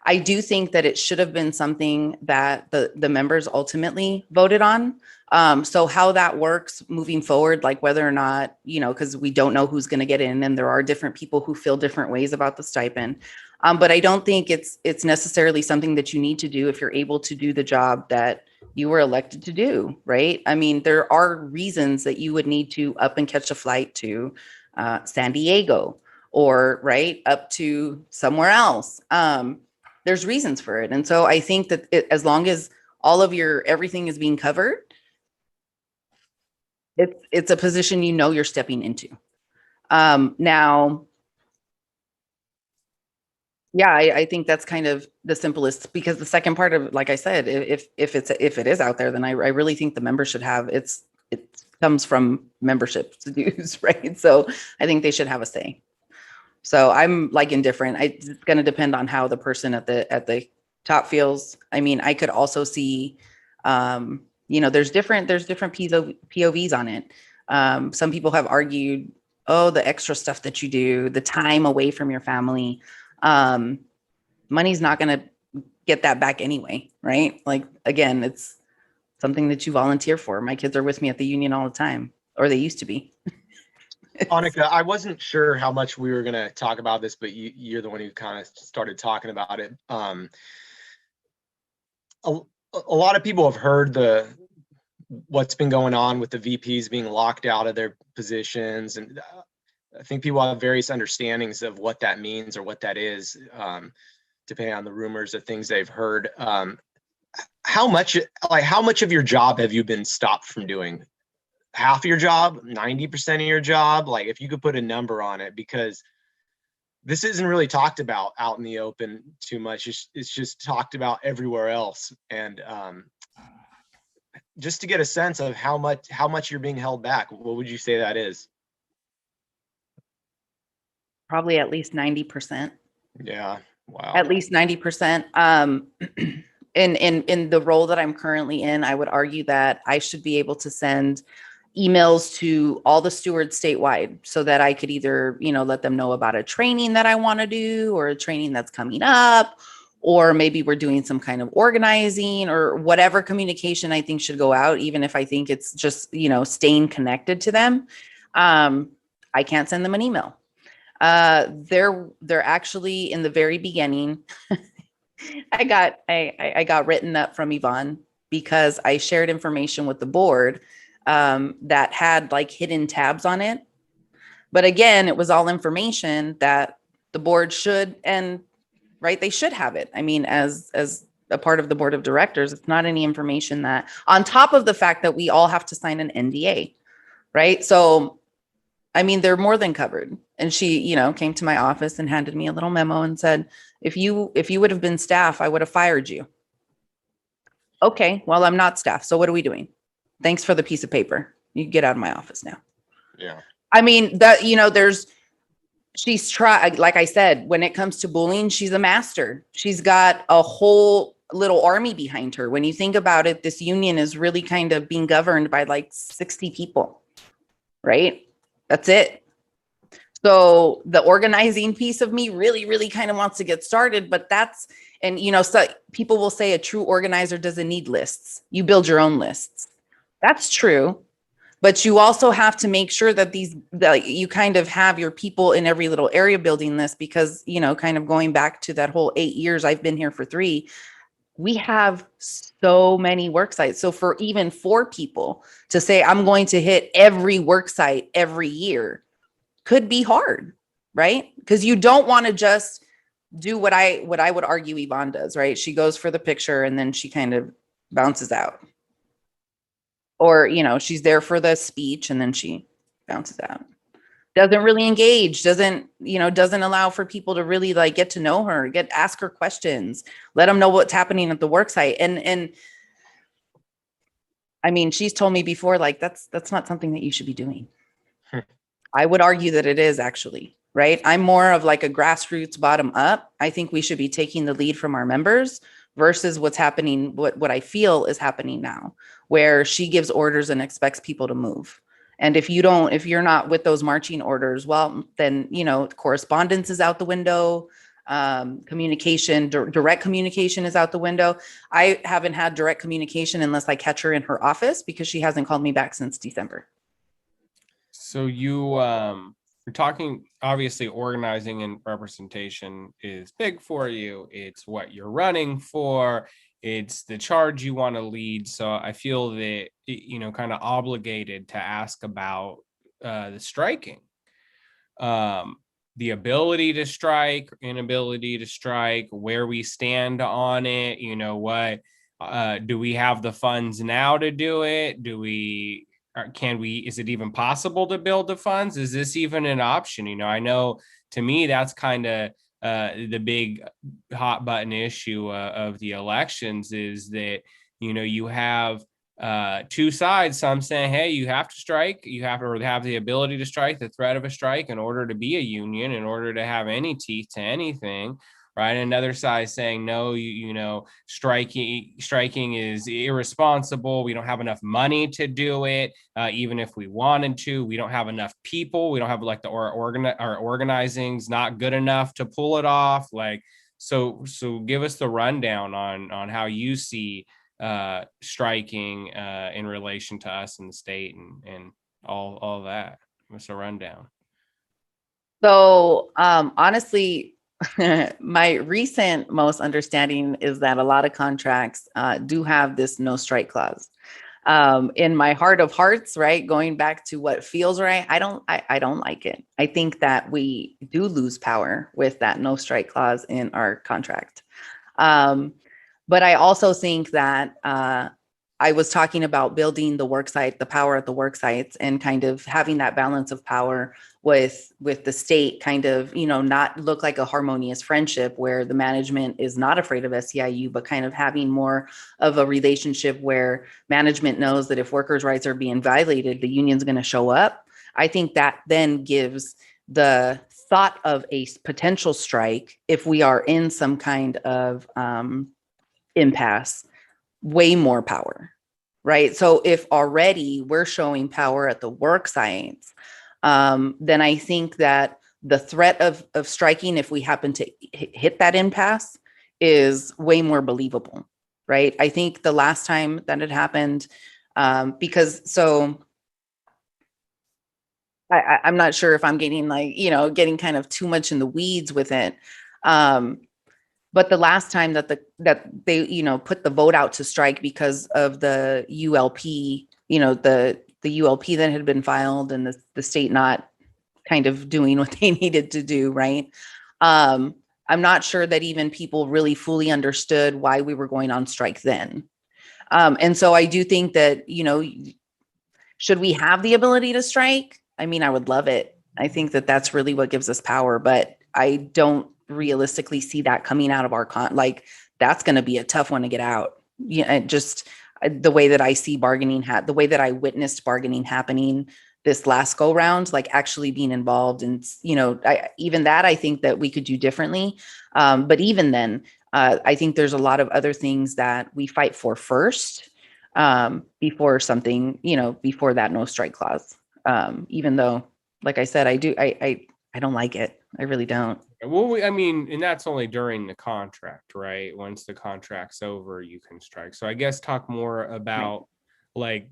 I do think that it should have been something that the members ultimately voted on. So how that works moving forward, like whether or not, because we don't know who's going to get in, and there are different people who feel different ways about the stipend. But I don't think it's necessarily something that you need to do if you're able to do the job that you were elected to do, right? I mean, there are reasons that you would need to up and catch a flight to San Diego, or right up to somewhere else. There's reasons for it. And so I think that as long as all of everything is being covered, it's a position you're stepping into. Now, yeah, I think that's kind of the simplest, because the second part of, like I said, if it is out there, then I really think the member should have it comes from membership dues, right? So I think they should have a say. So I'm like indifferent. It's going to depend on how the person at the top feels. I mean, I could also see, there's different POVs on it. Some people have argued, oh, the extra stuff that you do, the time away from your family, money's not going to get that back anyway, right? Like, again, it's something that you volunteer for. My kids are with me at the union all the time, or they used to be. Anica, I wasn't sure how much we were going to talk about this, but you're the one who kind of started talking about it. A lot of people have heard what's been going on with the VPs being locked out of their positions, and I think people have various understandings of what that means or what that is, depending on the rumors of things they've heard. How much of your job have you been stopped from doing? Half of your job, 90% of your job? Like, if you could put a number on it, because this isn't really talked about out in the open too much. It's just talked about everywhere else. And just to get a sense of how much you're being held back, what would you say that is? Probably at least 90%. Yeah. Wow. At least 90%. In the role that I'm currently in, I would argue that I should be able to send emails to all the stewards statewide, so that I could either, let them know about a training that I want to do, or a training that's coming up, or maybe we're doing some kind of organizing, or whatever communication I think should go out, even if I think it's just, staying connected to them. I can't send them an email. They're actually, in the very beginning, I got written up from Yvonne because I shared information with the board that had like hidden tabs on it. But again, it was all information that the board should and right? They should have it. I mean, as a part of the board of directors, it's not any information that, on top of the fact that we all have to sign an NDA, right? So, I mean, they're more than covered. And she, came to my office and handed me a little memo and said, if you would have been staff, I would have fired you. Okay, well, I'm not staff. So what are we doing? Thanks for the piece of paper. You can get out of my office now. Yeah. I mean, she's tried, like I said, when it comes to bullying, she's a master. She's got a whole little army behind her. When you think about it, this union is really kind of being governed by like 60 people, right? That's it. So the organizing piece of me really, really kind of wants to get started, but so people will say a true organizer doesn't need lists. You build your own lists. That's true. But you also have to make sure that you kind of have your people in every little area building this, because, kind of going back to that whole 8 years, I've been here for 3, we have so many work sites. So for even 4 people to say, I'm going to hit every work site every year could be hard, right? Because you don't want to just do what I would argue Yvonne does, right? She goes for the picture and then she kind of bounces out. Or, she's there for the speech and then she bounces out. Doesn't really engage, doesn't allow for people to really like get to know her, ask her questions, let them know what's happening at the work site. And I mean, she's told me before, like, that's not something that you should be doing. I would argue that it is, actually, right? I'm more of like a grassroots bottom up. I think we should be taking the lead from our members versus what's happening, what I feel is happening now, where she gives orders and expects people to move. And if you're not with those marching orders, well, then, correspondence is out the window. Communication, direct communication is out the window. I haven't had direct communication unless I catch her in her office, because she hasn't called me back since December. So you're talking, obviously organizing and representation is big for you. It's what you're running for. It's the charge you want to lead. So I feel that, kind of obligated to ask about the striking, the ability to strike, inability to strike, where we stand on it. Do we have the funds now to do it? Is it even possible to build the funds? Is this even an option? I know, to me, that's kind of the big hot button issue of the elections, is that, you have 2 sides. Some saying, hey, you have to strike, you have to have the ability to strike, the threat of a strike, in order to be a union, in order to have any teeth to anything. Right. Another side saying, no, striking is irresponsible. We don't have enough money to do it. Even if we wanted to, we don't have enough people. We don't have like our organizing's not good enough to pull it off. Like, so give us the rundown on how you see striking in relation to us in the state and all that. Give us a rundown. So honestly, my recent most understanding is that a lot of contracts do have this no strike clause. In my heart of hearts, right, going back to what feels right, I don't like it. I think that we do lose power with that no strike clause in our contract. But I also think that I was talking about building the work site, the power at the work sites, and kind of having that balance of power with the state, kind of, not look like a harmonious friendship where the management is not afraid of SEIU, but kind of having more of a relationship where management knows that if workers' rights are being violated, the union's going to show up. I think that then gives the thought of a potential strike, if we are in some kind of impasse, way more power, right? So if already we're showing power at the work sites, then I think that the threat of striking, if we happen to hit that impasse, is way more believable, right? I think the last time that it happened, I'm not sure if I'm getting getting kind of too much in the weeds with it. But the last time that they put the vote out to strike because of the ULP, the ULP that had been filed, and the state not kind of doing what they needed to do, right? I'm not sure that even people really fully understood why we were going on strike then. And so I do think that, should we have the ability to strike? I mean, I would love it. I think that that's really what gives us power, but I don't realistically see that coming out of our like that's going to be a tough one to get out. Yeah, just the way that I see bargaining, the way that I witnessed bargaining happening this last go round, like actually being involved, and even that I think that we could do differently. But even then, I think there's a lot of other things that we fight for first, before something, before that no strike clause. Even though, like I said, I don't like it. I really don't. Well, I mean, and that's only during the contract, right? Once the contract's over, you can strike. So I guess talk more about like,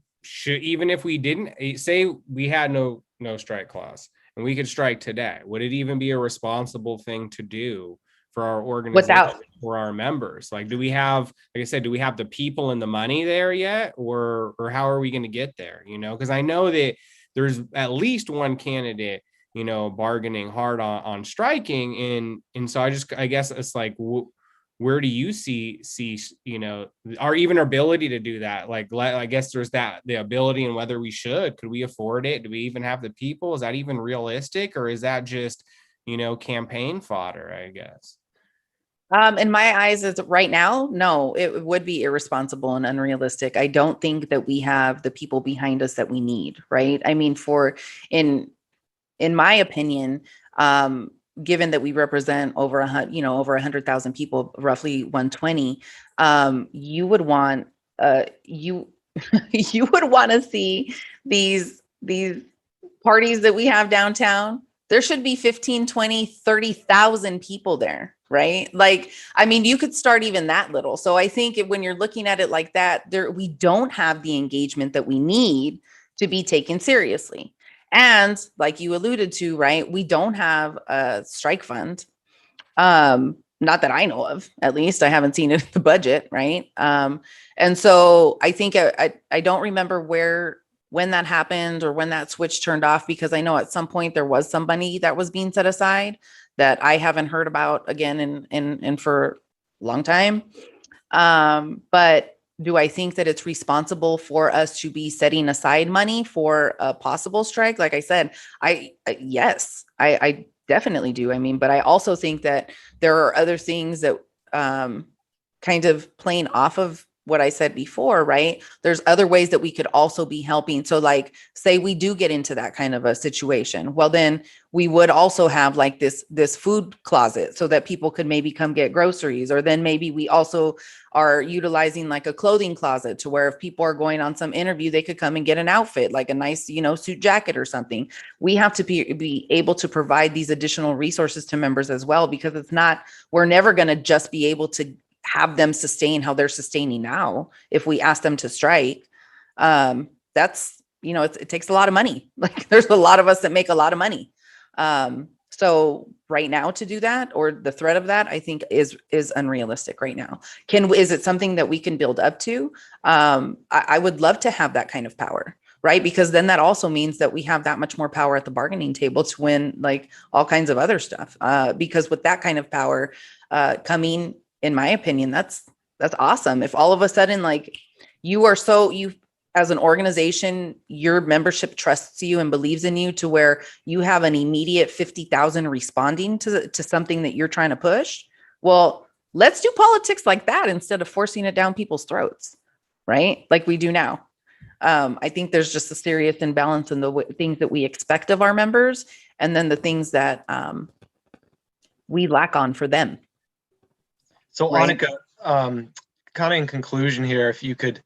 even if we didn't say we had no strike clause and we could strike today, would it even be a responsible thing to do for our organization, for our members? Like, do we have, like I said, do we have the people and the money there yet, or how are we going to get there? Because I know that there's at least one candidate bargaining hard on striking. And so I guess it's like, where do you see, our even ability to do that? Like, I guess there's the ability, and whether we could we afford it? Do we even have the people? Is that even realistic? Or is that just, campaign fodder, I guess? In my eyes, as right now, no, it would be irresponsible and unrealistic. I don't think that we have the people behind us that we need, right? I mean, in my opinion, given that we represent over 100,000 people, roughly 120, you would want you you would want to see these parties that we have downtown. There should be 15, 20, 30,000 people there, right? Like, I mean, you could start even that little. So I think when you're looking at it like that, we don't have the engagement that we need to be taken seriously. And like you alluded to, right, we don't have a strike fund. Not that I know of, at least I haven't seen it in the budget, right? And so I think I don't remember when that happened or when that switch turned off, because I know at some point there was some money that was being set aside that I haven't heard about again in for a long time. But do I think that it's responsible for us to be setting aside money for a possible strike? Like I said, yes, I definitely do. I mean, but I also think that there are other things that kind of playing off of what I said before, right? There's other ways that we could also be helping. So like, say we do get into that kind of a situation, well, then we would also have like this food closet so that people could maybe come get groceries. Or then maybe we also are utilizing like a clothing closet to where if people are going on some interview, they could come and get an outfit, like a nice, suit jacket or something. We have to be able to provide these additional resources to members as well, because we're never going to just be able to have them sustain how they're sustaining now. If we ask them to strike, that's, it takes a lot of money. Like there's a lot of us that make a lot of money. So right now to do that, or the threat of that, I think is unrealistic right now. Is it something that we can build up to? I would love to have that kind of power, right? Because then that also means that we have that much more power at the bargaining table to win like all kinds of other stuff. Because with that kind of power coming, in my opinion, that's awesome. If all of a sudden, like you as an organization, your membership trusts you and believes in you to where you have an immediate 50,000 responding to something that you're trying to push. Well, let's do politics like that instead of forcing it down people's throats, right? Like we do now. I think there's just a serious imbalance in the things that we expect of our members, and then the things that we lack on for them. So right? Anica, kind of in conclusion here, if you could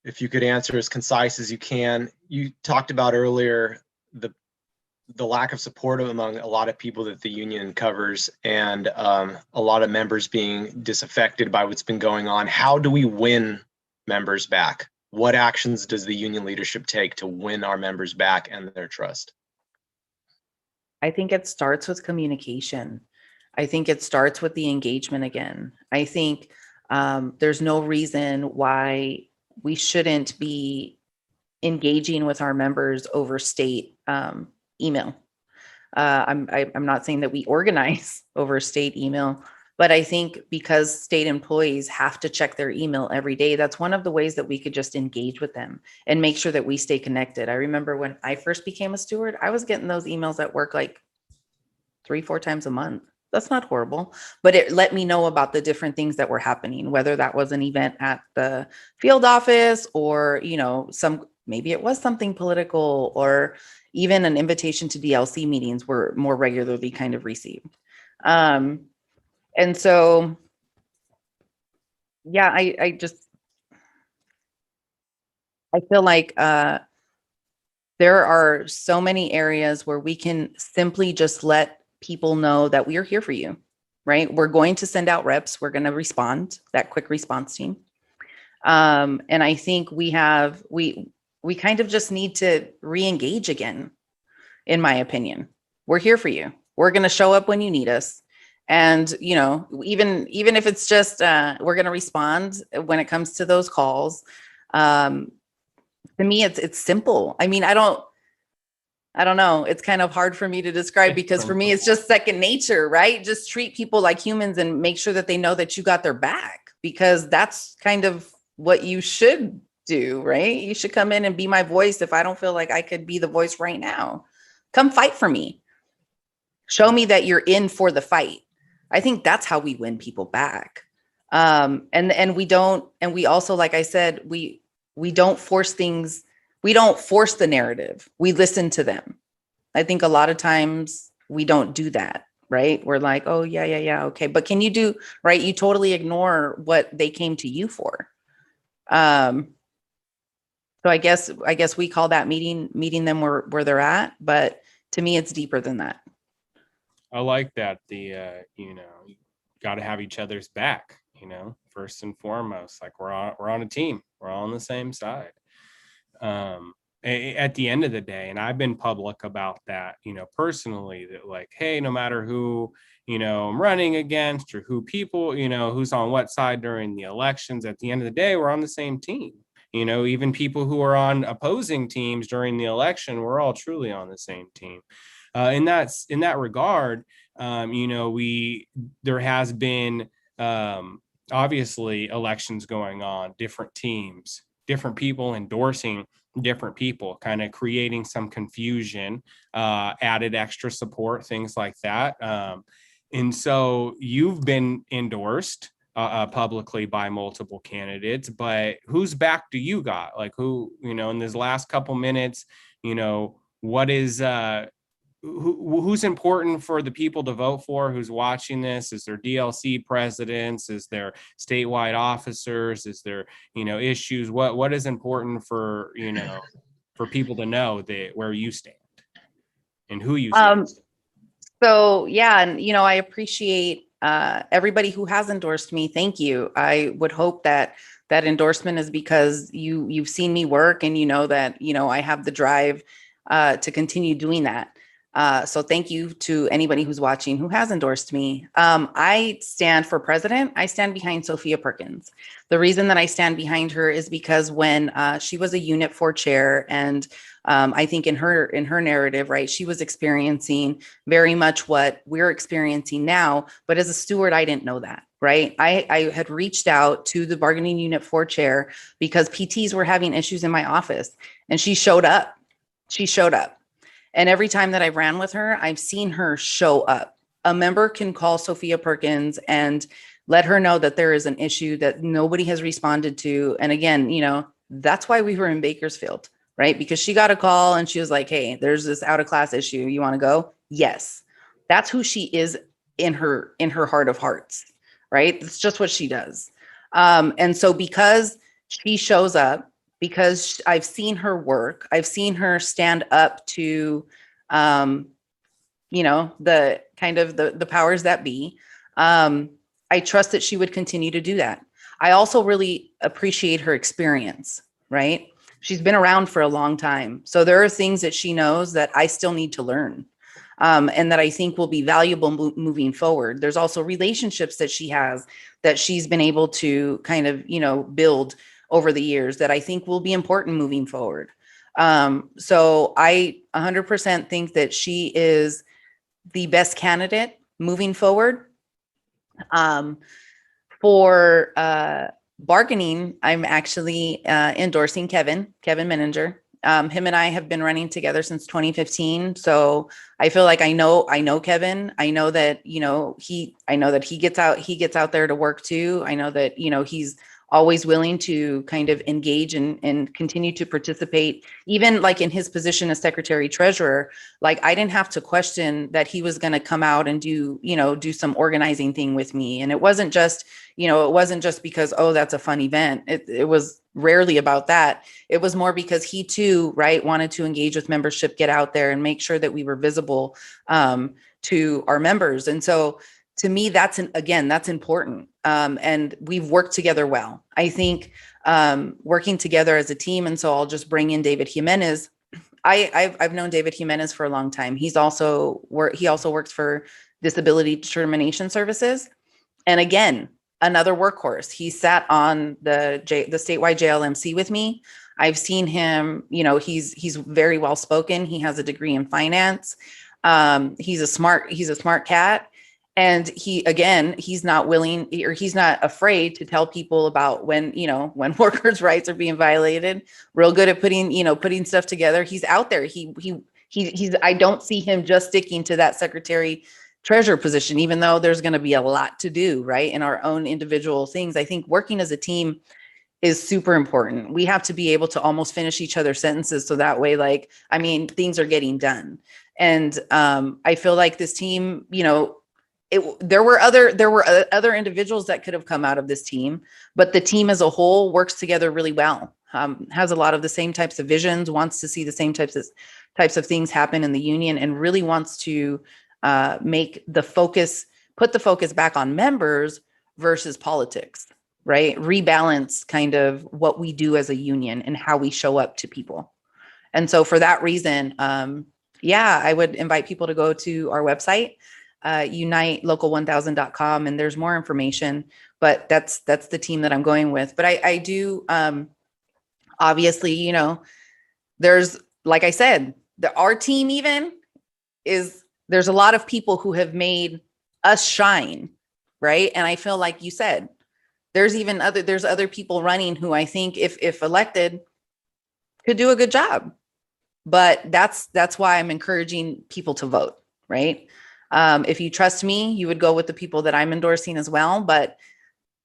answer as concise as you can. You talked about earlier the lack of support among a lot of people that the union covers, and a lot of members being disaffected by what's been going on. How do we win members back? What actions does the union leadership take to win our members back and their trust? I think it starts with communication. I think it starts with the engagement again. I think there's no reason why we shouldn't be engaging with our members over state email. I'm not saying that we organize over state email, but I think because state employees have to check their email every day, that's one of the ways that we could just engage with them and make sure that we stay connected. I remember when I first became a steward, I was getting those emails at work like 3-4 times a month. That's not horrible, but it let me know about the different things that were happening, whether that was an event at the field office or, maybe it was something political, or even an invitation to DLC meetings were more regularly kind of received. And so, yeah, I feel like there are so many areas where we can simply just let people know that we are here for you, right? We're going to send out reps. We're going to respond, that quick response team. And I think we kind of just need to re-engage again, in my opinion. We're here for you. We're going to show up when you need us. And, even if it's just, we're going to respond when it comes to those calls. To me, it's simple. I mean, I don't know. It's kind of hard for me to describe because for me, it's just second nature, right? Just treat people like humans and make sure that they know that you got their back, because that's kind of what you should do, right? You should come in and be my voice. If I don't feel like I could be the voice right now, come fight for me. Show me that you're in for the fight. I think that's how we win people back. And we also, like I said, we don't force things. We don't force the narrative. We listen to them. I think a lot of times we don't do that, right? We're like, oh, yeah, okay. But can you do, right? You totally ignore what they came to you for. So I guess we call that meeting them where they're at. But to me, it's deeper than that. I like that. You got to have each other's back, first and foremost. Like we're on a team. We're all on the same side. At the end of the day, and I've been public about that, personally, that like, hey, no matter who, I'm running against, or who people, who's on what side during the elections, at the end of the day, we're on the same team. Even people who are on opposing teams during the election, we're all truly on the same team. In that regard, there has been obviously elections going on, different teams, different people endorsing different people, kind of creating some confusion, added extra support, things like that. And so you've been endorsed publicly by multiple candidates, but whose back do you got? Like who, in this last couple minutes, what is who's important for the people to vote for, who's watching this? Is there DLC presidents? Is there statewide officers? Is there, issues? What is important for, for people to know where you stand and who you stand? So yeah, and I appreciate everybody who has endorsed me. Thank you. I would hope that endorsement is because you've seen me work and that I have the drive to continue doing that. So thank you to anybody who's watching who has endorsed me. I stand for president. I stand behind Sophia Perkins. The reason that I stand behind her is because when she was a Unit 4 chair, and I think in her narrative, right, she was experiencing very much what we're experiencing now. But as a steward, I didn't know that. Right. I had reached out to the bargaining Unit 4 chair because PTs were having issues in my office, and she showed up. And every time that I ran with her, I've seen her show up. A member can call Sophia Perkins and let her know that there is an issue that nobody has responded to. And again, that's why we were in Bakersfield, right? Because she got a call and she was like, hey, there's this out of class issue. You want to go? Yes. That's who she is in her heart of hearts, right? It's just what she does. And so because she shows up, because I've seen her work, I've seen her stand up to, the kind of the powers that be. I trust that she would continue to do that. I also really appreciate her experience, right? She's been around for a long time. So there are things that she knows that I still need to learn. And that I think will be valuable moving forward. There's also relationships that she has that she's been able to kind of, build over the years that I think will be important moving forward. So I 100% think that she is the best candidate moving forward. For bargaining, I'm actually endorsing Kevin Menninger. Him and I have been running together since 2015. So I feel like I know Kevin. I know that, he gets out there to work too. I know that, he's always willing to kind of engage and continue to participate, even like in his position as secretary treasurer. Like, I didn't have to question that he was going to come out and do some organizing thing with me. And it wasn't just because, oh, that's a fun event. It was rarely about that. It was more because he too, right, wanted to engage with membership, get out there and make sure that we were visible to our members. And so to me, that's important. And we've worked together well. I think working together as a team. And so I'll just bring in David Jimenez. I've known David Jimenez for a long time. He also works for Disability Determination Services. And again, another workhorse. He sat on the statewide JLMC with me. I've seen him, he's very well spoken. He has a degree in finance. He's a smart cat. And he's not willing, or he's not afraid to tell people about when workers' rights are being violated. Real good at putting stuff together. He's out there. I don't see him just sticking to that secretary treasurer position, even though there's going to be a lot to do, right, in our own individual things. I think working as a team is super important. We have to be able to almost finish each other's sentences. So that way, things are getting done. And I feel like this team, there were other individuals that could have come out of this team, but the team as a whole works together really well. Has a lot of the same types of visions, wants to see the same types of things happen in the union, and really wants to put the focus back on members versus politics, right? Rebalance kind of what we do as a union and how we show up to people. And so for that reason, I would invite people to go to our website, unitelocal1000.com, and there's more information, but that's the team that I'm going with. But I do, obviously, there's, like I said, our team even there's a lot of people who have made us shine, right? And I feel like you said, there's other people running who I think if elected could do a good job. But that's why I'm encouraging people to vote, right? If you trust me, you would go with the people that I'm endorsing as well. But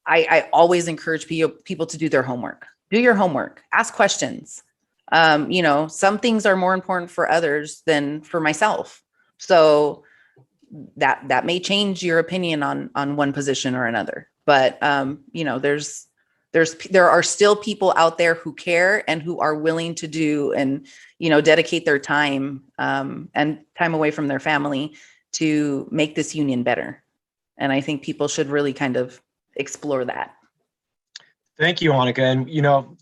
I always encourage people to do their homework. Do your homework. Ask questions. Some things are more important for others than for myself. So that may change your opinion on one position or another. But there are still people out there who care and who are willing to do and dedicate their time and time away from their family to make this union better. And I think people should really kind of explore that. Thank you, Anica. And,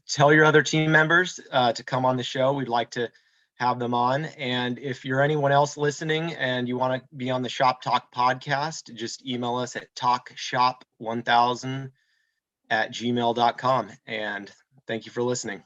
tell your other team members to come on the show. We'd like to have them on. And if you're anyone else listening and you want to be on the ShopTalk podcast, just email us at talkshop1000@gmail.com. And thank you for listening.